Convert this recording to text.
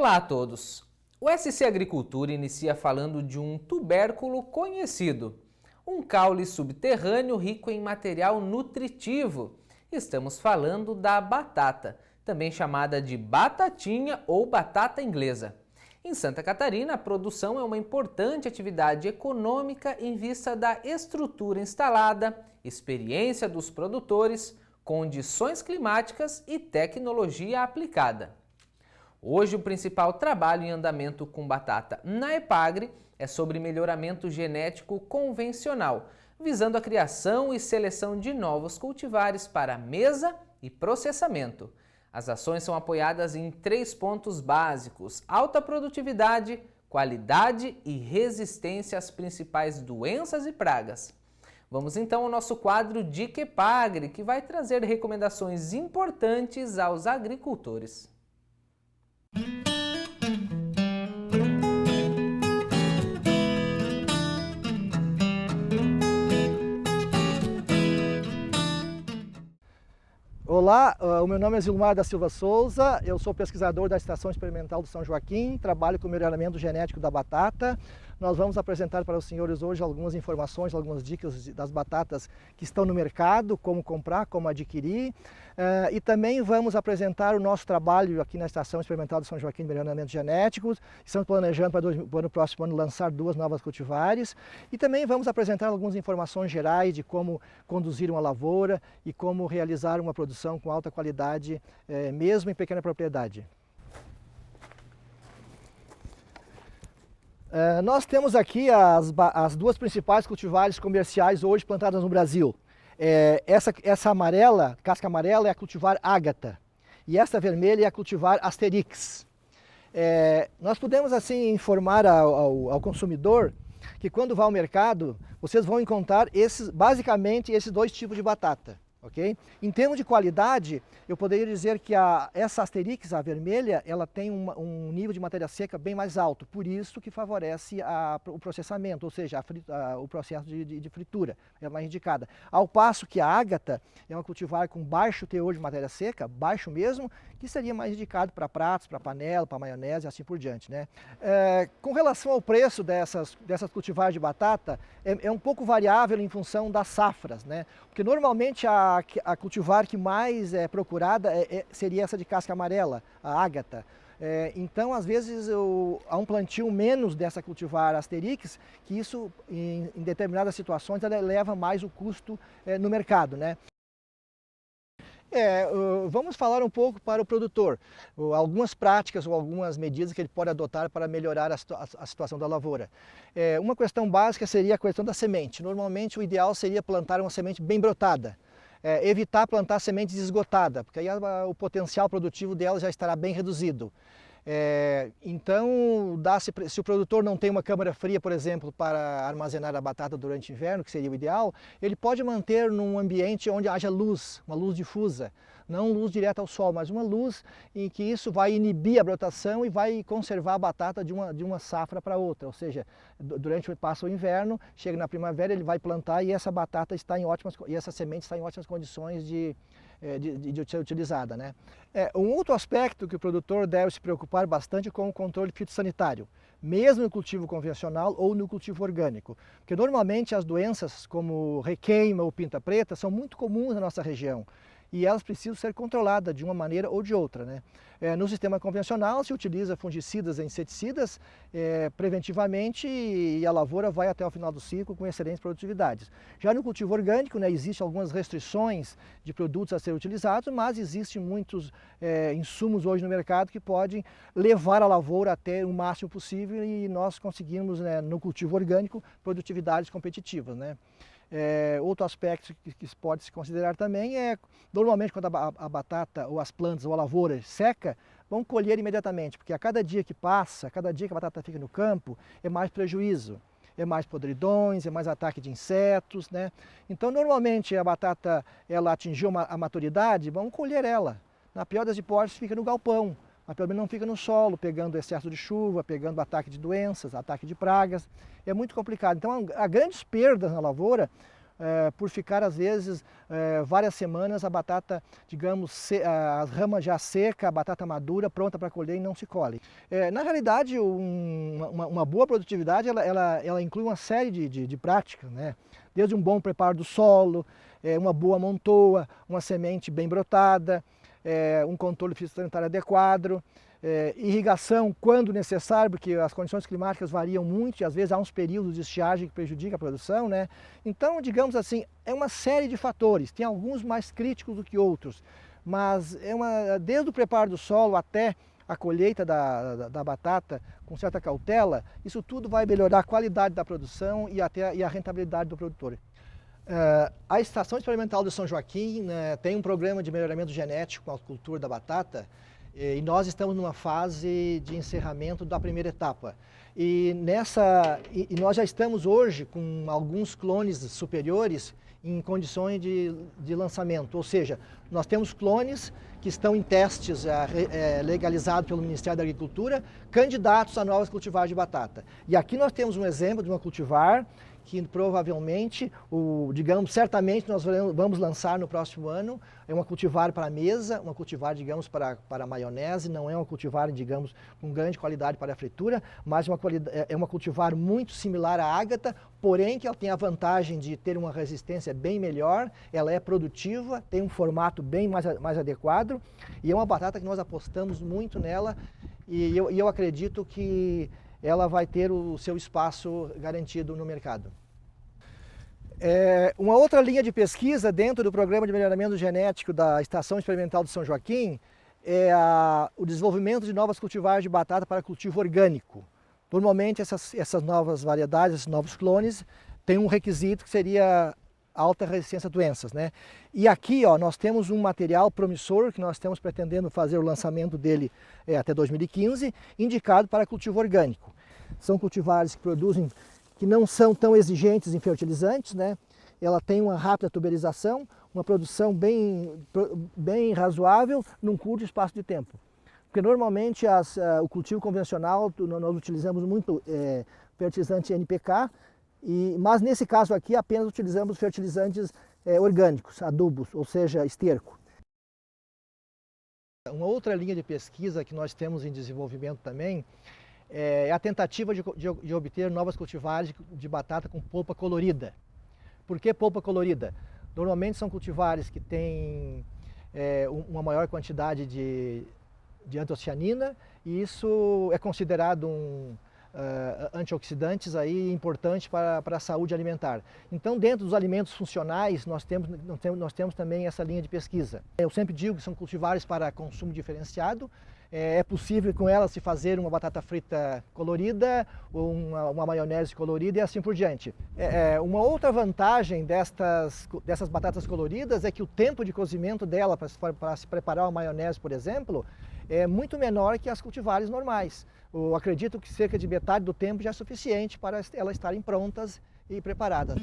Olá a todos! O SC Agricultura inicia falando de um tubérculo conhecido, um caule subterrâneo rico em material nutritivo. Estamos falando da batata, também chamada de batatinha ou batata inglesa. Em Santa Catarina, a produção é uma importante atividade econômica em vista da estrutura instalada, experiência dos produtores, condições climáticas e tecnologia aplicada. Hoje, o principal trabalho em andamento com batata na Epagre é sobre melhoramento genético convencional, visando a criação e seleção de novos cultivares para mesa e processamento. As ações são apoiadas em 3 pontos básicos: alta produtividade, qualidade e resistência às principais doenças e pragas. Vamos então ao nosso quadro Dica Epagre, que vai trazer recomendações importantes aos agricultores. Olá, o meu nome é Zilmar da Silva Souza, eu sou pesquisador da Estação Experimental do São Joaquim, trabalho com o melhoramento genético da batata. Nós vamos apresentar para os senhores hoje algumas informações, algumas dicas das batatas que estão no mercado, como comprar, como adquirir. E também vamos apresentar o nosso trabalho aqui na Estação Experimental do São Joaquim de Melhoramento Genético. Estamos planejando para o próximo ano lançar 2 novas cultivares. E também vamos apresentar algumas informações gerais de como conduzir uma lavoura e como realizar uma produção com alta qualidade, mesmo em pequena propriedade. Nós temos aqui as 2 principais cultivares comerciais hoje plantadas no Brasil. Essa amarela, casca amarela, é a cultivar Ágata e esta vermelha é a cultivar Asterix. Nós podemos assim informar ao consumidor que quando vá ao mercado, vocês vão encontrar basicamente esses 2 tipos de batata. Okay? Em termos de qualidade, eu poderia dizer que essa Asterix, a vermelha, ela tem um nível de matéria seca bem mais alto, por isso que favorece o processamento, ou seja, o processo de fritura, é mais indicada. Ao passo que a Ágata é uma cultivar com baixo teor de matéria seca, baixo mesmo, que seria mais indicado para pratos, para panela, para maionese e assim por diante. Né? Com relação ao preço dessas cultivares de batata, é um pouco variável em função das safras, né? Porque normalmente a cultivar que mais é procurada seria essa de casca amarela, a Ágata. Então, às vezes, há um plantio menos dessa cultivar Asterix, que isso, em determinadas situações, ela eleva mais o custo no mercado. Né? Vamos falar um pouco para o produtor, algumas práticas ou algumas medidas que ele pode adotar para melhorar a situação da lavoura. Uma questão básica seria a questão da semente. Normalmente o ideal seria plantar uma semente bem brotada. Evitar plantar sementes esgotadas, porque aí o potencial produtivo dela já estará bem reduzido. Então, se o produtor não tem uma câmara fria, por exemplo, para armazenar a batata durante o inverno, que seria o ideal, ele pode manter num ambiente onde haja luz, uma luz difusa, não luz direta ao sol, mas uma luz em que isso vai inibir a brotação e vai conservar a batata de uma safra para outra, ou seja, passa o inverno, chega na primavera, ele vai plantar e essa batata e essa semente está em ótimas condições de ser utilizada. Né? Um outro aspecto que o produtor deve se preocupar bastante é com o controle fitossanitário, mesmo no cultivo convencional ou no cultivo orgânico, porque normalmente as doenças como requeima ou pinta preta são muito comuns na nossa região e elas precisam ser controladas de uma maneira ou de outra. Né? No sistema convencional se utiliza fungicidas e inseticidas preventivamente e a lavoura vai até o final do ciclo com excelentes produtividades. Já no cultivo orgânico, né, existem algumas restrições de produtos a serem utilizados, mas existem muitos insumos hoje no mercado que podem levar a lavoura até o máximo possível e nós conseguimos, né, no cultivo orgânico, produtividades competitivas. Né? Outro aspecto que pode se considerar também normalmente quando a batata ou as plantas ou a lavoura seca, vão colher imediatamente, porque a cada dia que passa, cada dia que a batata fica no campo, é mais prejuízo, é mais podridões, é mais ataque de insetos. Né? Então, normalmente a batata ela atingiu a maturidade, vamos colher ela. Na pior das hipóteses, fica no galpão, mas pelo menos não fica no solo, pegando excesso de chuva, pegando ataque de doenças, ataque de pragas. É muito complicado. Então, há grandes perdas na lavoura por ficar às vezes várias semanas a batata, digamos, as ramas já seca, a batata madura, pronta para colher e não se colhe. Na realidade, uma boa produtividade ela inclui uma série de práticas, né? Desde um bom preparo do solo, uma boa montoa, uma semente bem brotada, um controle fitossanitário adequado, irrigação quando necessário, porque as condições climáticas variam muito e às vezes há uns períodos de estiagem que prejudicam a produção, né? Então, digamos assim, é uma série de fatores, tem alguns mais críticos do que outros, mas desde o preparo do solo até a colheita da batata com certa cautela, isso tudo vai melhorar a qualidade da produção e a rentabilidade do produtor. A Estação Experimental de São Joaquim, né, tem um programa de melhoramento genético com a cultura da batata e nós estamos numa fase de encerramento da primeira etapa. E nós já estamos hoje com alguns clones superiores em condições de lançamento, ou seja, nós temos clones que estão em testes legalizados pelo Ministério da Agricultura, candidatos a novas cultivares de batata. E aqui nós temos um exemplo de uma cultivar que provavelmente, digamos, certamente nós vamos lançar no próximo ano. É uma cultivar para mesa, uma cultivar, digamos, para maionese, não é uma cultivar, digamos, com grande qualidade para a fritura, mas é uma cultivar muito similar à ágata, porém que ela tem a vantagem de ter uma resistência bem melhor, ela é produtiva, tem um formato bem mais adequado e é uma batata que nós apostamos muito nela e eu acredito que ela vai ter o seu espaço garantido no mercado. Uma outra linha de pesquisa dentro do Programa de Melhoramento Genético da Estação Experimental de São Joaquim é o desenvolvimento de novas cultivares de batata para cultivo orgânico. Normalmente essas novas variedades, esses novos clones, têm um requisito que seria alta resistência a doenças, né? E aqui, ó, nós temos um material promissor que nós estamos pretendendo fazer o lançamento dele até 2015, indicado para cultivo orgânico. São cultivares que não são tão exigentes em fertilizantes, né? Ela tem uma rápida tuberização, uma produção bem razoável num curto espaço de tempo. Porque normalmente o cultivo convencional, nós utilizamos muito fertilizante NPK, mas nesse caso aqui apenas utilizamos fertilizantes orgânicos, adubos, ou seja, esterco. Uma outra linha de pesquisa que nós temos em desenvolvimento também é a tentativa de obter novas cultivares de batata com polpa colorida. Por que polpa colorida? Normalmente são cultivares que têm uma maior quantidade de antocianina e isso é considerado antioxidantes aí importante para a saúde alimentar. Então, dentro dos alimentos funcionais, nós temos também essa linha de pesquisa. Eu sempre digo que são cultivares para consumo diferenciado. É possível com elas se fazer uma batata frita colorida, ou uma maionese colorida e assim por diante. Uma outra vantagem dessas batatas coloridas é que o tempo de cozimento dela para se preparar uma maionese, por exemplo, é muito menor que as cultivares normais. Eu acredito que cerca de metade do tempo já é suficiente para elas estarem prontas e preparadas.